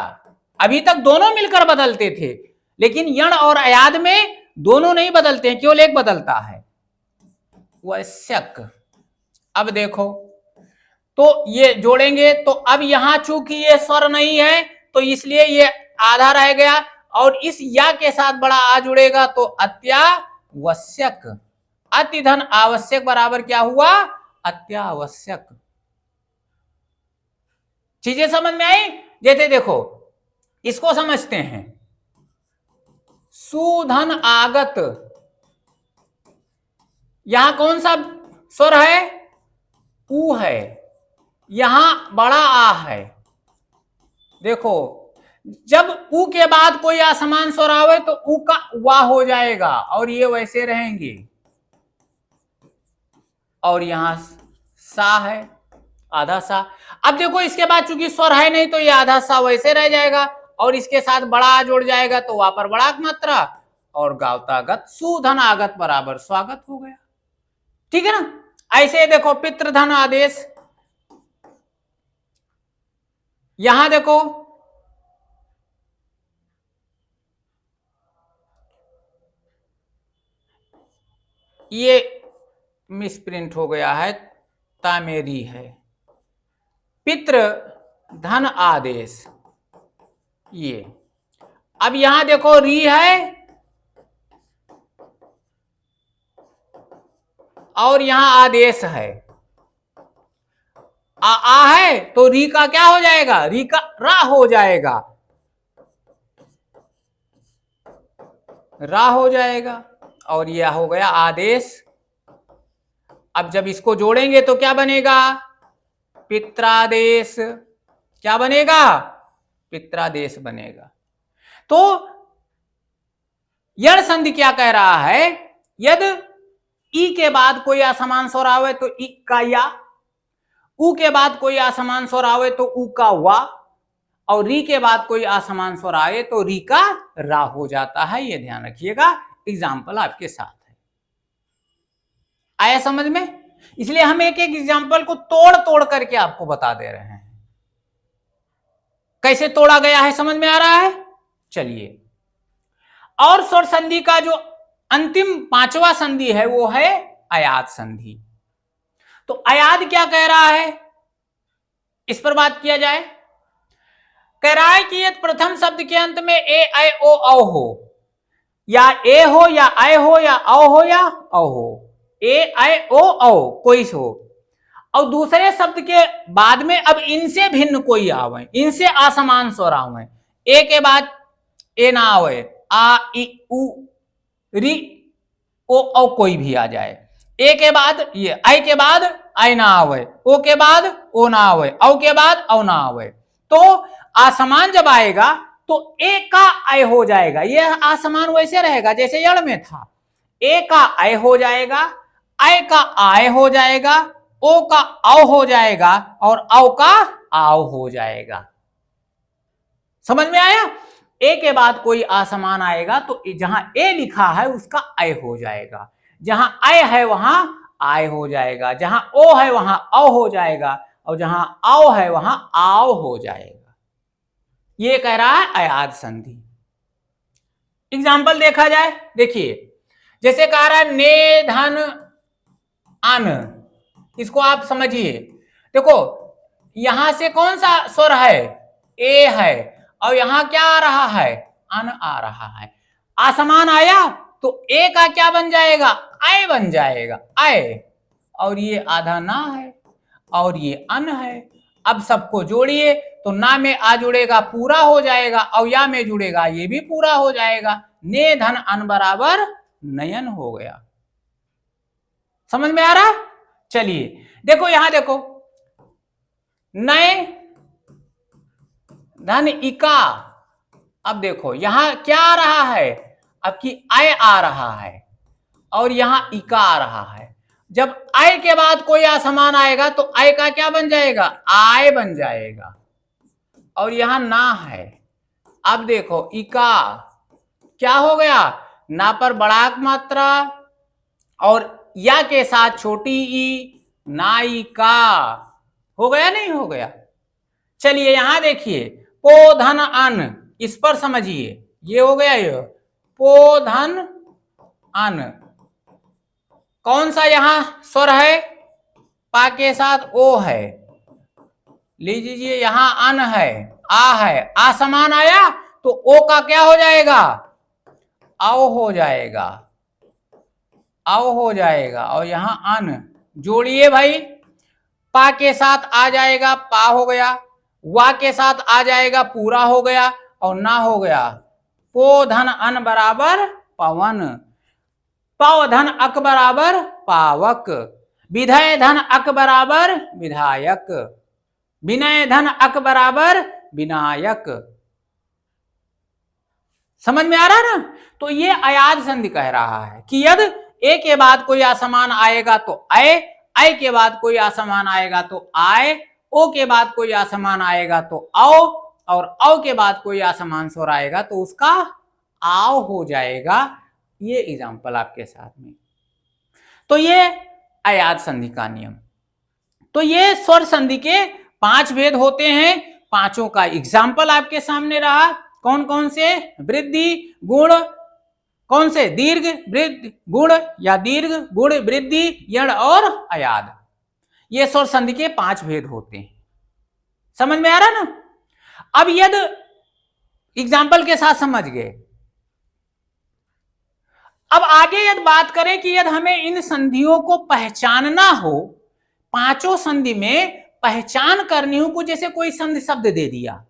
अभी तक दोनों मिलकर बदलते थे, लेकिन यण और अयाद में दोनों नहीं बदलते हैं, केवल एक बदलता है, वश्यक। अब देखो तो ये जोड़ेंगे तो अब यहां चूंकि ये स्वर नहीं है तो इसलिए ये आधा रह गया और इस या के साथ बड़ा आ जुड़ेगा तो अत्यावश्यक। अतिधन आवश्यक बराबर क्या हुआ? अत्यावश्यक। चीजें समझ में आई? जैसे देखो इसको समझते हैं, सुधन आगत, यहां कौन सा स्वर है? उ है, यहां बड़ा आ है। देखो जब उ के बाद कोई असमान स्वर आवे तो उ का वा हो जाएगा और ये वैसे रहेंगे, और यहां सा है, आधा सा। अब देखो इसके बाद चूंकि स्वर है नहीं तो ये आधा सा वैसे रह जाएगा और इसके साथ बड़ा आ जुड़ जाएगा तो वहां पर बड़ा मात्रा और गावतागत सुधन आगत बराबर स्वागत हो गया। ठीक है ना? ऐसे देखो पितृधन आदेश, यहां देखो ये मिसप्रिंट हो गया है, तामेरी है, पितृ धन आदेश ये। अब यहां देखो री है और यहां आदेश है, आ है तो री का क्या हो जाएगा? री का रा हो जाएगा, रा हो जाएगा और यह हो गया आदेश। अब जब इसको जोड़ेंगे तो क्या बनेगा? पित्रादेश। क्या बनेगा? पित्रादेश बनेगा। तो यण संधि क्या कह रहा है? यदि ई के बाद कोई असमान स्वर आवे तो ई का या, उ के बाद कोई असमान स्वर आवे तो उ का वा, और री के बाद कोई असमान स्वर आए तो री का रा हो जाता है। ये ध्यान रखिएगा, एग्जाम्पल आपके साथ है। आया समझ में? इसलिए हम एक एक एग्जाम्पल को तोड़ तोड़ करके आपको बता दे रहे हैं, कैसे तोड़ा गया है, समझ में आ रहा है? चलिए, और स्वर संधि का जो अंतिम पांचवा संधि है वो है अयाद संधि। तो अयाद क्या कह रहा है, इस पर बात किया जाए। कह रहा है कि यदि प्रथम शब्द के अंत में ए ऐ ओ औ हो या ए हो या आय हो या औ हो या औ हो, ए आय ओ औ कोई से हो, और दूसरे शब्द के बाद में अब इनसे भिन्न कोई आवे, इनसे असमान स्वर आवे, ए के बाद ए ना आवे, आ इ उ री ओ औ कोई भी आ जाए, ए के बाद ये, आई के बाद आई ना आवे, ओ के बाद ओ ना आवे, औ के बाद औ ना आवे, तो असमान जब आएगा तो ए का आय हो जाएगा, ये असमान वैसे रहेगा जैसे यड़ में था, ए का आय हो जाएगा, आय का आय हो जाएगा, ओ का औ हो जाएगा और औ का आव हो जाएगा। समझ में आया? ए के बाद कोई असमान आएगा तो जहां ए लिखा है उसका आय हो जाएगा, जहां आय है वहां आय हो जाएगा, जहां ओ है वहां औ हो जाएगा, और जहां औ है वहां आव हो जाएगा। ये कह रहा है अयाद संधि। एग्जाम्पल देखा जाए, देखिए जैसे कह रहा है ने धन अन, इसको आप समझिए, देखो यहां से कौन सा स्वर है, ए है, और यहां क्या आ रहा है, अन आ रहा है, असमान आया तो ए का क्या बन जाएगा, आय बन जाएगा, आय, और ये आधा ना है और ये अन है, अब सबको जोड़िए तो ना में आ जुड़ेगा पूरा हो जाएगा, और या में जुड़ेगा ये भी पूरा हो जाएगा, ने धन अन बराबर नयन हो गया। समझ में आ रहा? चलिए देखो यहां देखो, नए धन इका, अब देखो यहां क्या आ रहा है, अब की आय आ रहा है और यहां इका आ रहा है, जब आय के बाद कोई असमान आएगा तो आय का क्या बन जाएगा, आय बन जाएगा, और यहां ना है, अब देखो इका क्या हो गया, ना पर बड़ा मात्रा और या के साथ छोटी ई, नायिका, हो गया नहीं हो गया? चलिए यहां देखिए पो धन अन, इस पर समझिए, ये हो गया, ये पो धन अन, कौन सा यहां स्वर है, पा के साथ ओ है, लीजिए यहां अन है, आ है, आ समान आया तो ओ का क्या हो जाएगा, आओ हो जाएगा, आओ हो जाएगा, और यहां अन जोड़िए भाई, पा के साथ आ जाएगा पा हो गया, वा के साथ आ जाएगा पूरा हो गया, और ना हो गया, पो धन अन बराबर पवन, पव धन अक बराबर पावक, विधय धन अक बराबर विधायक, विनय धन अक बराबर विनायक। समझ में आ रहा है ना? तो ये अयाद संधि कह रहा है कि यदि ए के बाद कोई असमान आएगा तो आय, आय के बाद कोई असमान आएगा तो आय, ओ के बाद कोई असमान आएगा तो औ, और औ के बाद कोई असमान स्वर आएगा तो उसका आव हो जाएगा। ये एग्जाम्पल आपके साथ में, तो ये अयाद संधि का नियम। तो ये स्वर संधि के 5 भेद होते हैं, पांचों का एग्जाम्पल आपके सामने रहा, कौन कौन से, वृद्धि गुण, कौन से, दीर्घ वृद्धि गुण या दीर्घ गुण वृद्धि यण और अयाद, ये स्वर संधि के 5 भेद होते हैं। समझ में आ रहा ना? अब यदि एग्जाम्पल के साथ समझ गए, अब आगे यदि बात करें कि यदि हमें इन संधियों को पहचानना हो, पांचों संधि में पहचान करनी हो, कुछ जैसे कोई संधि शब्द दे दिया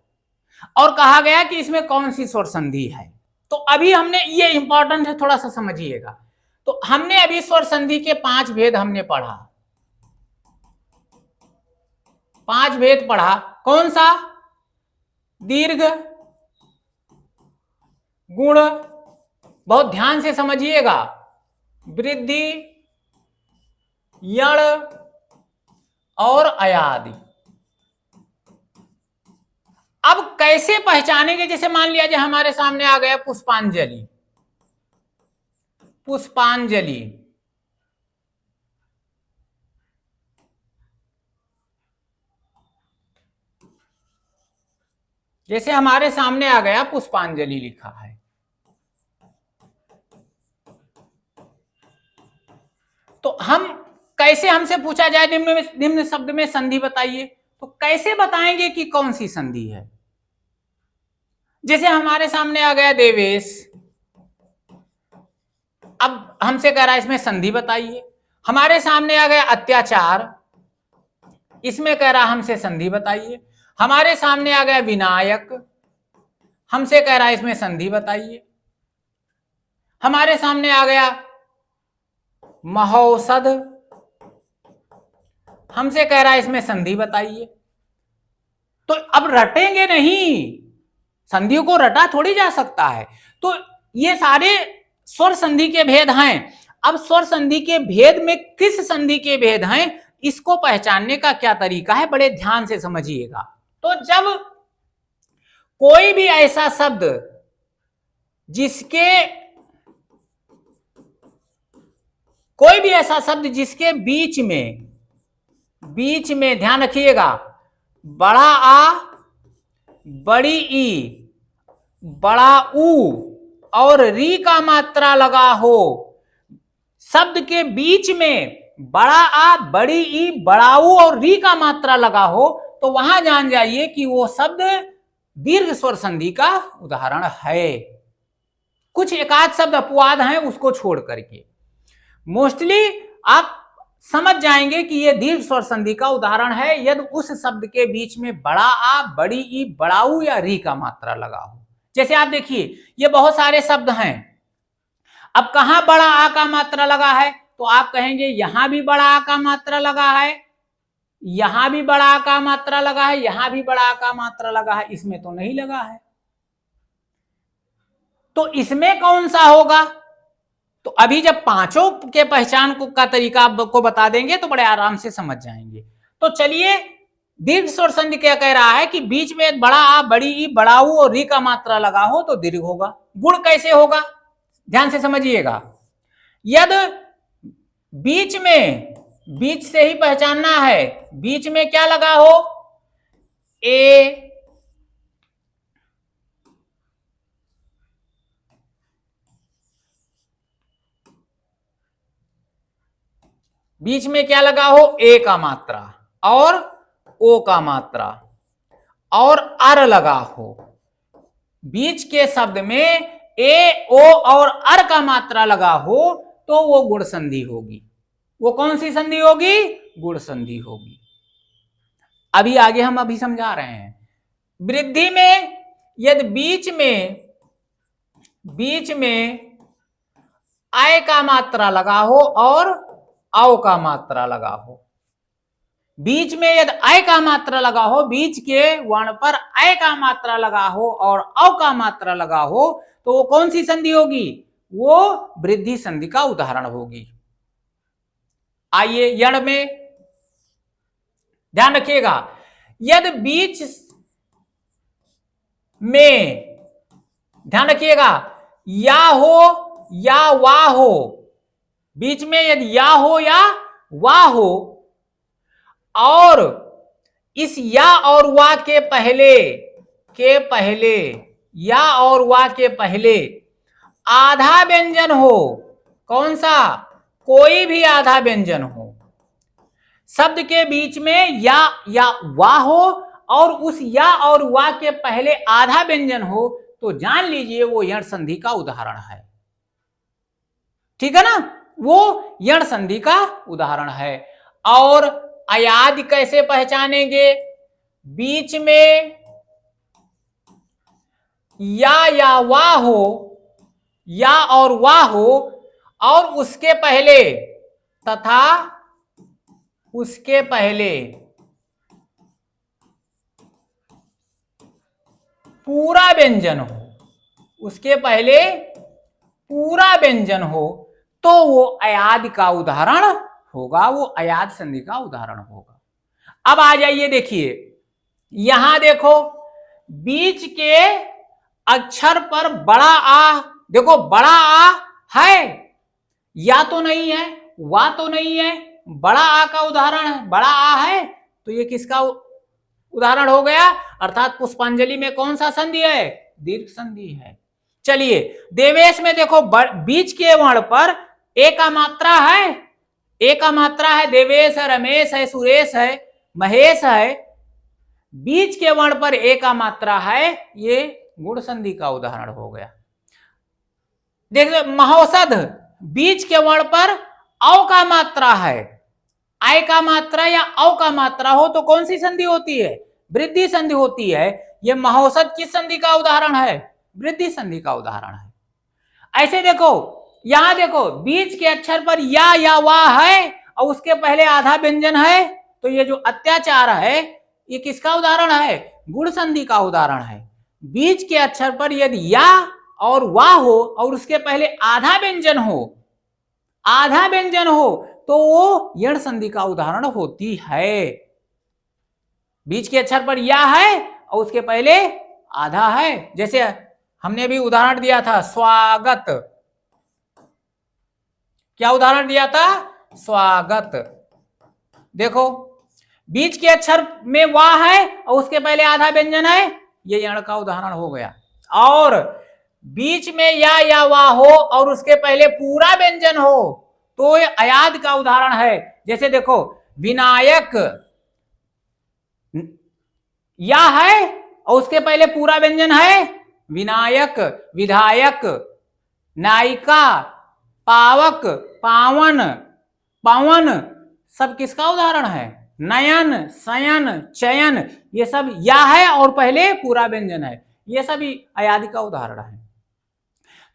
और कहा गया कि इसमें कौन सी स्वर संधि है, तो अभी हमने, ये इंपॉर्टेंट है थोड़ा सा समझिएगा, तो हमने अभी स्वर संधि के 5 भेद हमने पढ़ा, 5 भेद पढ़ा, कौन सा, दीर्घ गुण, बहुत ध्यान से समझिएगा, वृद्धि यण और अयादि। अब कैसे पहचानेंगे, जैसे मान लिया जाए हमारे सामने आ गया पुष्पांजलि, पुष्पांजलि, जैसे हमारे सामने आ गया पुष्पांजलि लिखा है, तो हम कैसे, हमसे पूछा जाए निम्न शब्द में संधि बताइए, तो कैसे बताएंगे कि कौन सी संधि है? जैसे हमारे सामने आ गया देवेश, अब हमसे कह रहा है इसमें संधि बताइए। हमारे सामने आ गया अत्याचार, इसमें कह रहा हमसे संधि बताइए। हमारे सामने आ गया विनायक, हमसे कह रहा है इसमें संधि बताइए। हमारे सामने आ गया महौषध, हमसे कह रहा है इसमें संधि बताइए। तो अब रटेंगे नहीं, संधियों को रटा थोड़ी जा सकता है। तो ये सारे स्वर संधि के भेद हैं। अब स्वर संधि के भेद में किस संधि के भेद हैं, इसको पहचानने का क्या तरीका है, बड़े ध्यान से समझिएगा। तो जब कोई भी ऐसा शब्द जिसके बीच में ध्यान रखिएगा, बड़ा आ, बड़ी ई, बड़ा ऊ और री का मात्रा लगा हो, शब्द के बीच में बड़ा आ, बड़ी ई, बड़ा ऊ और री का मात्रा लगा हो, तो वहां जान जाइए कि वो शब्द दीर्घ स्वर संधि का उदाहरण है। कुछ एकाध शब्द अपवाद हैं उसको छोड़ करके, मोस्टली आप समझ जाएंगे कि यह दीर्घ स्वर संधि का उदाहरण है यदि उस शब्द के बीच में बड़ा आ, बड़ी ई, बड़ा ऊ या री का मात्रा लगा हो। जैसे आप देखिए ये बहुत सारे शब्द हैं, अब कहां बड़ा आ का मात्रा लगा है, तो आप कहेंगे यहां भी बड़ा आ का मात्रा लगा है, यहां भी बड़ा आ का मात्रा लगा है, यहां भी बड़ा आ का मात्रा लगा है, इसमें तो नहीं लगा है। तो इसमें कौन सा होगा? तो अभी जब पांचों के पहचान का तरीका आपको बता देंगे तो बड़े आराम से समझ जाएंगे। तो चलिए, दीर्घ स्वर संधि क्या कह रहा है कि बीच में बड़ा आ, बड़ी ई, बड़ा ऊ और री का मात्रा लगा हो तो दीर्घ होगा। गुण कैसे होगा, ध्यान से समझिएगा। यदि बीच से ही पहचानना है, बीच में क्या लगा हो, ए, बीच में क्या लगा हो, ए का मात्रा और ओ का मात्रा और अर लगा हो। बीच के शब्द में ए, ओ और अर का मात्रा लगा हो तो वो गुण संधि होगी। वो कौन सी संधि होगी? गुण संधि होगी। अभी आगे हम अभी समझा रहे हैं। वृद्धि में यदि बीच में आय का मात्रा लगा हो और औ का मात्रा लगा हो, बीच में यदि आय का मात्रा लगा हो, बीच के वर्ण पर आय का मात्रा लगा हो और औ का मात्रा लगा हो, तो वो कौन सी संधि होगी? वो वृद्धि संधि का उदाहरण होगी। आइए यण में ध्यान रखिएगा, यदि बीच में ध्यान रखिएगा या हो या वा हो, बीच में यदि या हो या वा हो और इस या और वा के पहले या और वा के पहले आधा व्यंजन हो, कौन सा? कोई भी आधा व्यंजन हो, शब्द के बीच में या वा हो और उस या और वा के पहले आधा व्यंजन हो, तो जान लीजिए वो यण संधि का उदाहरण है। ठीक है ना, वो यण संधि का उदाहरण है। और अयाद कैसे पहचानेंगे? बीच में या वा हो, या और वा हो और उसके पहले तथा उसके पहले पूरा व्यंजन हो, उसके पहले पूरा व्यंजन हो, तो वो अयाद का उदाहरण होगा, वो अयाद संधि का उदाहरण होगा। अब आ जाइए, देखिए यहां देखो बीच के अक्षर पर बड़ा आ, देखो बड़ा आ है, या तो नहीं है, वा तो नहीं है, बड़ा आ का उदाहरण है, बड़ा आ है, तो ये किसका उदाहरण हो गया? अर्थात पुष्पांजलि में कौन सा संधि है? दीर्घ संधि है। चलिए देवेश में देखो बीच के वर्ण पर ए का मात्रा है, ए का मात्रा है, देवेश है, रमेश है, सुरेश है, महेश है, बीच के वर्ण पर ए का मात्रा है, ये गुण संधि का उदाहरण हो गया। देखिए महौषध, बीच के वर्ण पर औ का मात्रा है, आय का मात्रा या औ का मात्रा हो तो कौन सी संधि होती है? वृद्धि संधि होती है। यह महोसत किस संधि का उदाहरण है? वृद्धि संधि का उदाहरण है। ऐसे देखो, यहां देखो, बीच के अक्षर पर या वाह है और उसके पहले आधा व्यंजन है, तो ये जो अत्याचार है ये किसका उदाहरण है? गुण संधि का उदाहरण है। बीच के अक्षर पर यदि या और वाह हो और उसके पहले आधा व्यंजन हो तो वो यण संधि का उदाहरण होती है। बीच के अक्षर पर या है और उसके पहले आधा है, जैसे हमने भी उदाहरण दिया था स्वागत। क्या उदाहरण दिया था? स्वागत। देखो, बीच के अक्षर में वाह है और उसके पहले आधा व्यंजन है, ये यण का उदाहरण हो गया। और बीच में या वाह हो और उसके पहले पूरा व्यंजन हो तो ये अयाद का उदाहरण है। जैसे देखो, विनायक, या है और उसके पहले पूरा व्यंजन है, विनायक, विधायक, नायिका, पावक, पावन, पवन, सब किसका उदाहरण है? नयन, शयन, चयन, ये सब या है और पहले पूरा व्यंजन है, ये सभी अयादि का उदाहरण है।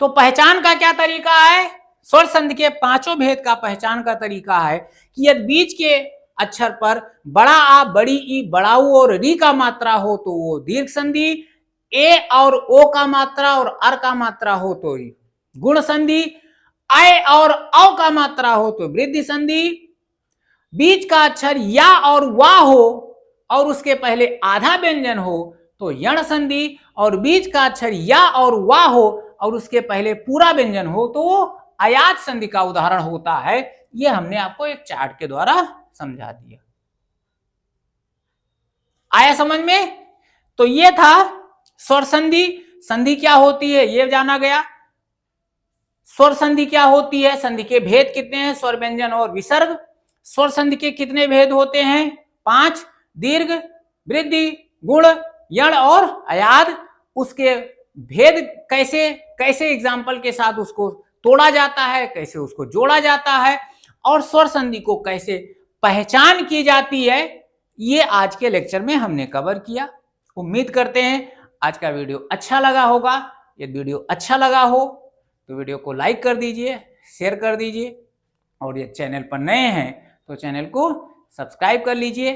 तो पहचान का क्या तरीका है? स्वर संधि के पांचों भेद का पहचान का तरीका है कि यदि बीच के अक्षर पर बड़ा आ, बड़ी ई, बड़ा ऊ और री का मात्रा हो तो वो दीर्घ संधि, ए और ओ का मात्रा और अर का मात्रा हो तो गुण संधि, आय और औ का मात्रा हो तो वृद्धि संधि, बीच का अक्षर या और वाह हो और उसके पहले आधा व्यंजन हो तो यण संधि, और बीच का अक्षर या और वाह हो और उसके पहले पूरा व्यंजन हो तो वो अयाद संधि का उदाहरण होता है। ये हमने आपको एक चार्ट के द्वारा समझा दिया। आया समझ में? तो ये था स्वर संधि। संधि क्या होती है ये जाना गया। स्वर संधि क्या होती है, संधि के भेद कितने हैं, स्वर, व्यंजन और विसर्ग। स्वर संधि के कितने भेद होते हैं? 5, दीर्घ, वृद्धि, गुण, यण और अयाद। उसके भेद कैसे कैसे एग्जाम्पल के साथ उसको तोड़ा जाता है, कैसे उसको जोड़ा जाता है और स्वर संधि को कैसे पहचान की जाती है, ये आज के लेक्चर में हमने कवर किया। उम्मीद करते हैं आज का वीडियो अच्छा लगा होगा। यदि वीडियो अच्छा लगा हो तो वीडियो को लाइक कर दीजिए, शेयर कर दीजिए और ये चैनल पर नए हैं तो चैनल को सब्सक्राइब कर लीजिए।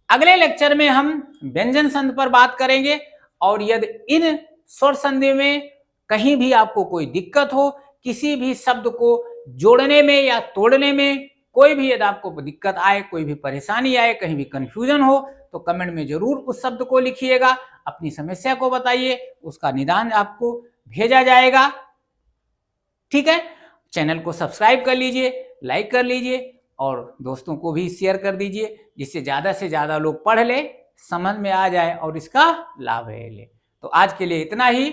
अगले लेक्चर में हम व्यंजन संधि पर बात करेंगे और यदि इन स्वर संधि में कहीं भी आपको कोई दिक्कत हो, किसी भी शब्द को जोड़ने में या तोड़ने में कोई भी यदि आपको दिक्कत आए, कोई भी परेशानी आए, कहीं भी कंफ्यूजन हो तो कमेंट में जरूर उस शब्द को लिखिएगा, अपनी समस्या को बताइए, उसका निदान आपको भेजा जाएगा। ठीक है, चैनल को सब्सक्राइब कर लीजिए, लाइक कर लीजिए और दोस्तों को भी शेयर कर दीजिए, जिससे ज़्यादा से ज़्यादा लोग पढ़ ले, समझ में आ जाए और इसका लाभ ले। तो आज के लिए इतना ही।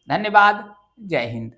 धन्यवाद। जय हिंद।